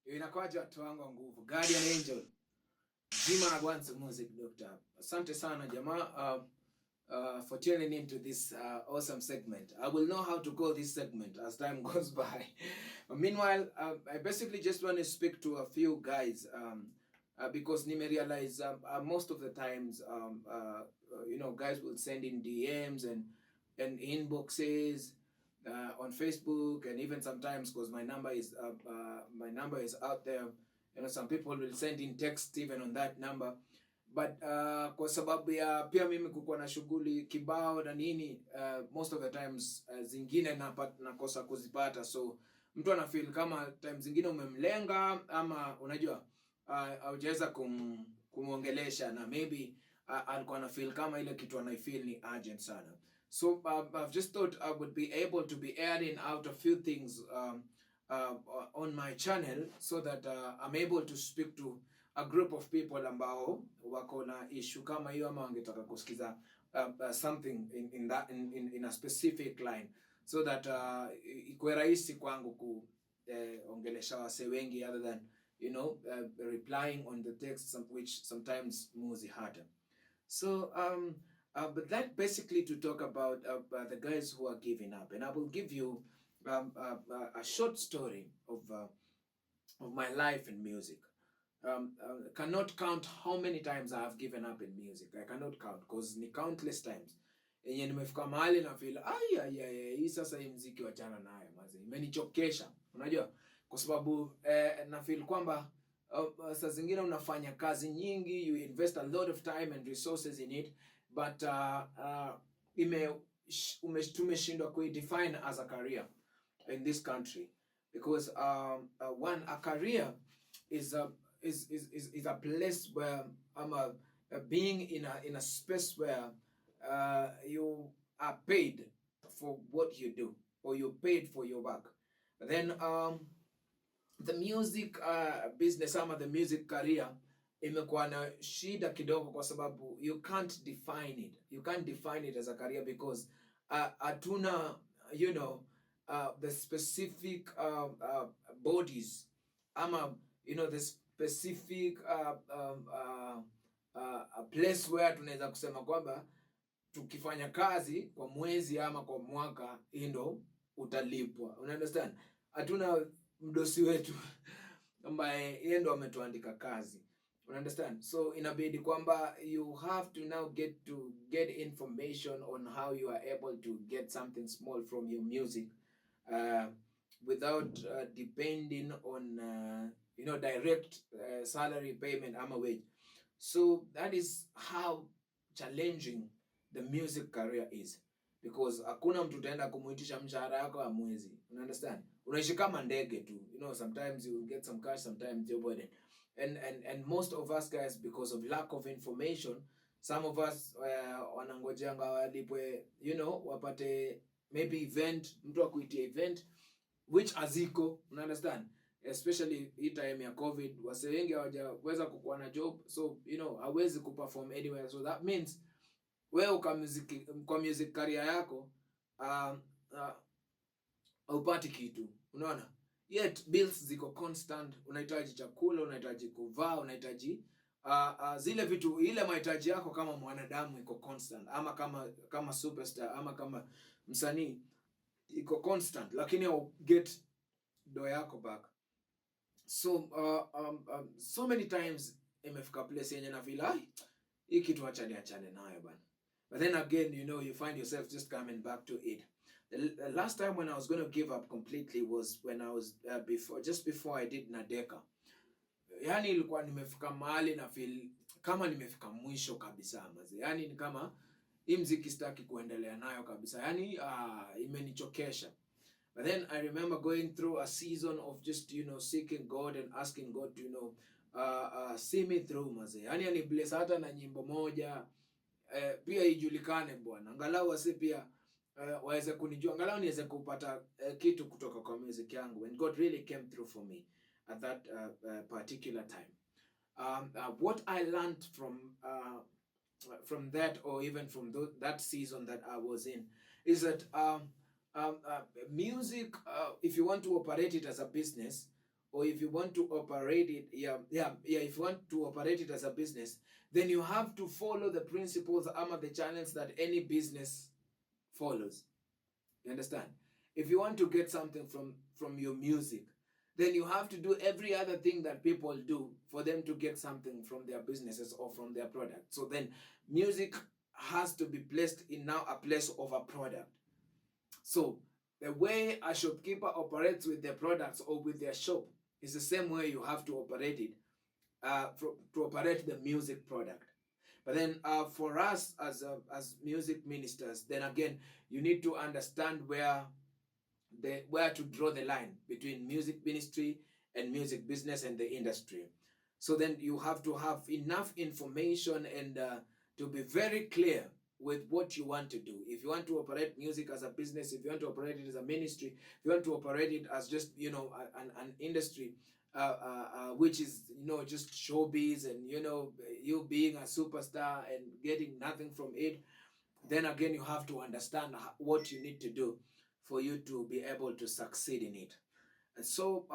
Inakuwaje watu wangu wa nguvu? Guardian Angel. Jima na Gwanzo Music Doctor. Asante sana jamaa for tuning into this awesome segment. I will know how to call this segment as time goes by. Meanwhile, I basically just want to speak to a few guys because Nime realize most of the times, guys will send in DMs and inboxes on Facebook, and even sometimes because my number is out there. Some people will send in text even on that number, but kwa sababu ya pia mimi kukuwa na shughuli kibao na nini, most of the times zingine nakosa kuzipata, so mtu ana feel kama time zingine umemlenga ama unajua haujaweza kumuongelesha na maybe alikuwa na feel kama ile kitu anaifeel ni urgent sana. So I've just thought I would be able to be airing out a few things on my channel so that I'm able to speak to a group of people ambao wako na issue kama hiyo ama wangetaka kusikiza something in a specific line, so that ikuwe rahisi kwangu kuongelesha wase wengi other than replying on the text, which sometimes muzi harder. So but that basically to talk about the guys who are giving up, and I will give you a short story of my life in music. Cannot count how many times I have given up in music. I cannot count because ni countless times yenye nimefika mahali na feel hii sasa hii muziki wachana nayo mazi, imenichokesha, unajua, kwa sababu na feel kwamba saa zingine unafanya kazi nyingi, you invest a lot of time and resources in it, but tumeshindwa kuidefine as a career in this country, because a career is a place where being in a space where you are paid for what you do, or you're paid for your work. But then the music business ama the music career imekuwa na shida kidogo kwa sababu you can't define it as a career because hatuna the specific bodies ama the specific place where tunaweza kusema kwamba tukifanya kazi kwa mwezi ama kwa mwaka ndo utalipwa. Una understand? Hatuna mdosi wetu ambaye yeye ndo ametuandika kazi. Una understand? So inabidi kwamba you have to now get information on how you are able to get something small from your music without depending on direct salary payment ama wage. So that is how challenging the music career is, because hakuna mtu utaenda kumuitisha mshahara yako ya mwezi. You understand? Unaishi kama ndege tu. Sometimes you will get some cash, sometimes you wouldn't. And most of us guys, because of lack of information, some of us wanangojanga walipwe, wapate maybe event, mtu akuitie event which aziko. You understand? Especially hii time ya COVID, wase wengi hawajaweza kukuwa na job, so hawezi kuperform anywhere. So that means wewe kwa music career yako haupati kitu, unaona, yet bills ziko constant, unahitaji chakula, unahitaji kuvaa, unahitaji zile vitu, ile mahitaji yako kama mwanadamu iko constant, ama kama superstar ama kama msanii iko constant, lakini au get do yako back. So so many times imefika place yenye na feel hii kitu achane nayo bana. But then again, you find yourself just coming back to it. The last time when I was going to give up completely was when I was before I did Nadeka. Yani ilikuwa nimefika mahali na feel kama nimefika mwisho kabisa mazi. Yani ni kama hii muziki sitaki kuendelea nayo kabisa. Yani imenichokesha. But then I remember going through a season of just seeking God and asking God to see me through mazi. Yani ni bless hata na nyimbo moja pia ijulikane bwana, angalau wase pia waweze kunijua, angalau niweze kupata kitu kutoka kwa music yangu. And God really came through for me at that particular time. What I learned from that, or even from that season that I was in, is that music, if you want to operate it as a business, or if you want to operate it, if you want to operate it as a business, then you have to follow the principles ama the channels that any business follows. You understand? If you want to get something from your music, then you have to do every other thing that people do for them to get something from their businesses or from their product. So then music has to be placed in now a place of a product. So the way a shopkeeper operates with their products or with their shop is the same way you have to operate it, to operate the music product. But then for us as music ministers, then again, you need to understand where to draw the line between music ministry and music business and the industry. So then you have to have enough information and to be very clear with what you want to do. If you want to operate music as a business, if you want to operate it as a ministry, if you want to operate it as just an industry, which is just showbiz and you being a superstar and getting nothing from it, then again you have to understand what you need to do for you to be able to succeed in it. And so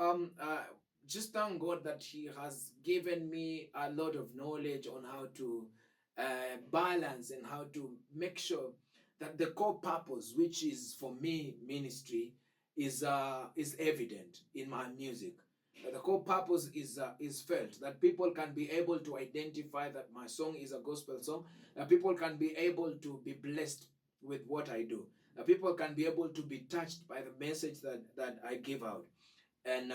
just thank God that He has given me a lot of knowledge on how to balance and how to make sure that the core purpose, which is for me ministry, is evident in my music. The core purpose is felt, that people can be able to identify that my song is a gospel song, that people can be able to be blessed with what I do, that people can be able to be touched by the message that I give out, and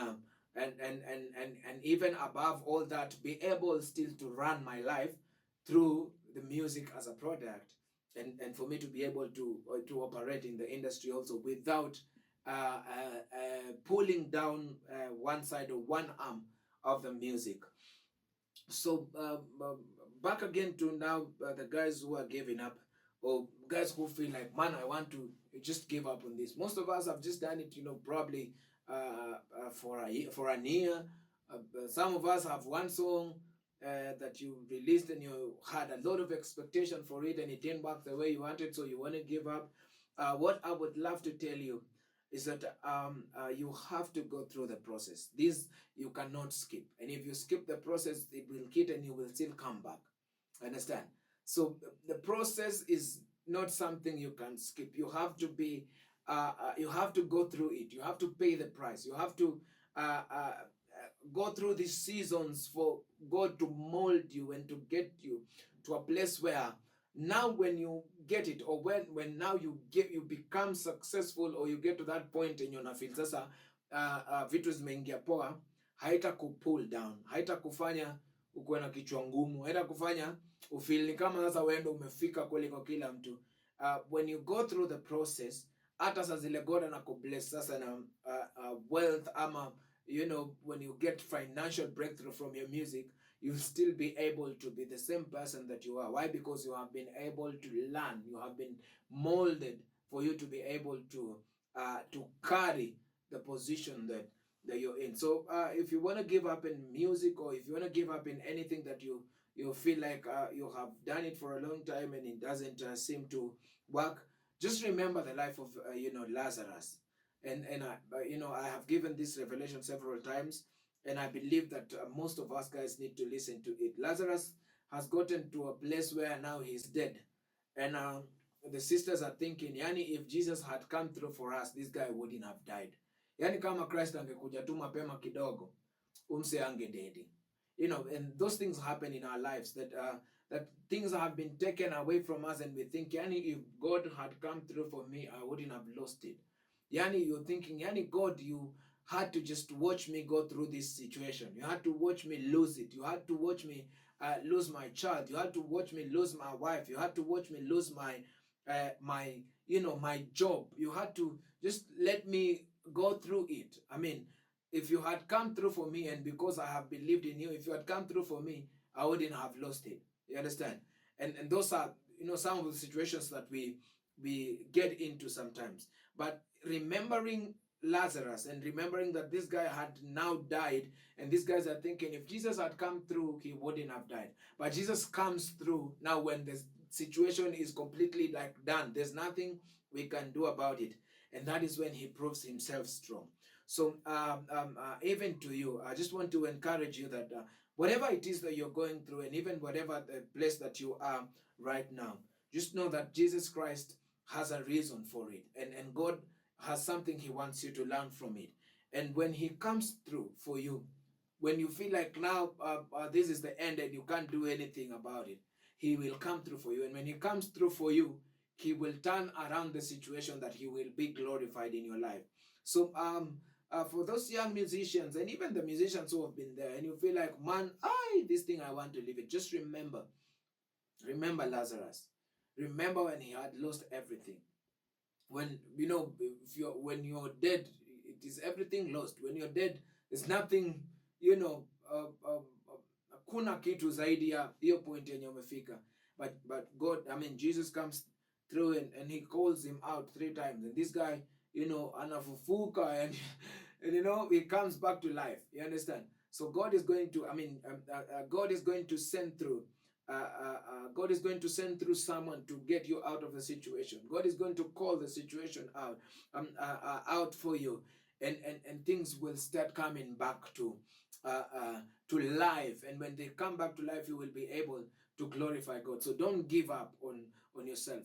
even above all that, be able still to run my life through the music as a product, and for me to be able to operate in the industry also without pulling down one side or one arm of the music. So back again to now the guys who are giving up, or guys who feel like, man, I want to just give up on this. Most of us have just done it, probably for an year. Some of us have one song that you released and you had a lot of expectation for it and it didn't work the way you wanted, so you want to give up. What I would love to tell you is that you have to go through the process. This you cannot skip, and if you skip the process, it will hit and you will still come back. Understand? So the process is not something you can skip. You have to be you have to go through it. You have to pay the price. You have to go through these seasons for God to mold you and to get you to a place where now when you get it, or when now you become successful, or you get to that point in your nafil sasa vitu zimeingia poa, haita ku pull down, haita kufanya ukuwe na kichwa ngumu, haita kufanya ufeel ni kama sasa wewe umefika kweli kwa kila mtu. When you go through the process, hata sasa zile God anakubless sasa na wealth, ama when you get financial breakthrough from your music, you'll still be able to be the same person that you are. Why? Because you have been able to learn, you have been molded for you to be able to carry the position that you're in. So if you want to give up in music, or if you want to give up in anything that you feel like you have done it for a long time and it doesn't seem to work, just remember the life of Lazarus. And I have given this revelation several times, and I believe that most of us guys need to listen to it. Lazarus has gotten to a place where now he's dead, and the sisters are thinking, yani, if Jesus had come through for us, this guy wouldn't have died. Yani kama Christ angekuja tu mapema kidogo, umse angededi. And those things happen in our lives, that things have been taken away from us, and we think, yani, if God had come through for me, I wouldn't have lost it. Yani, you're thinking, yani, God, you had to just watch me go through this situation. You had to watch me lose it. You had to watch me lose my child. You had to watch me lose my wife. You had to watch me lose my my job. You had to just let me go through it. I mean, if you had come through for me, and because I have believed in you, if you had come through for me, I wouldn't have lost it. You understand? And those are some of the situations that we get into sometimes. But remembering Lazarus and remembering that this guy had now died, and these guys are thinking, if Jesus had come through, he wouldn't have died. But Jesus comes through now when the situation is completely like done. There's nothing we can do about it. And that is when he proves himself strong. So even to you, I just want to encourage you that whatever it is that you're going through, and even whatever the place that you are right now, just know that Jesus Christ has a reason for it, and God has something He wants you to learn from it. And when He comes through for you, when you feel like now this is the end and you can't do anything about it, He will come through for you. And when He comes through for you, He will turn around the situation, that He will be glorified in your life. So for those young musicians, and even the musicians who have been there, and you feel like, man, this thing I want to leave it, just remember Lazarus. Remember when he had lost everything. When when you're dead, it is everything lost. When you're dead, there's nothing, hakuna kitu zaidi ya hiyo point yenye umefika. But God, I mean, Jesus comes through, and He calls him out 3 times, and this guy, anafufuka, and and he comes back to life. You understand? So God is going to, God is going to send through. God is going to send through someone to get you out of the situation. God is going to call the situation out for you, and things will start coming back to life. And when they come back to life, you will be able to glorify God. So don't give up on yourself.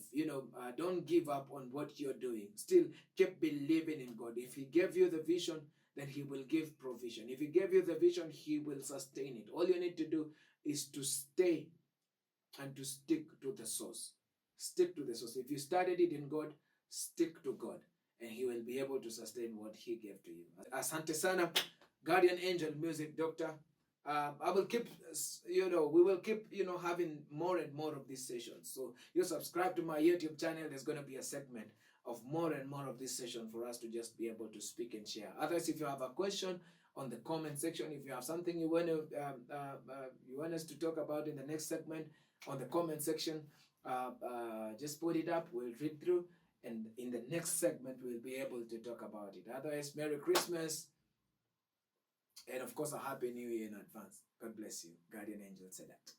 Don't give up on what you're doing. Still keep believing in God. If He gave you the vision, then He will give provision. If He gave you the vision, He will sustain it. All you need to do is to stay and to stick to the source. Stick to the source. If you started it in God, stick to God, and He will be able to sustain what He gave to you. Asante sana, Guardian Angel Music Doctor. I will keep, we will keep, having more and more of these sessions. So you subscribe to my YouTube channel. There's going to be a segment of more and more of this session for us to just be able to speak and share. Otherwise, if you have a question on the comment section, if you have something you want us to talk about in the next segment on the comment section, just put it up. We'll read through, and in the next segment we'll be able to talk about it. Otherwise, Merry Christmas, and of course a Happy New Year in advance. God bless you. Guardian Angel said that.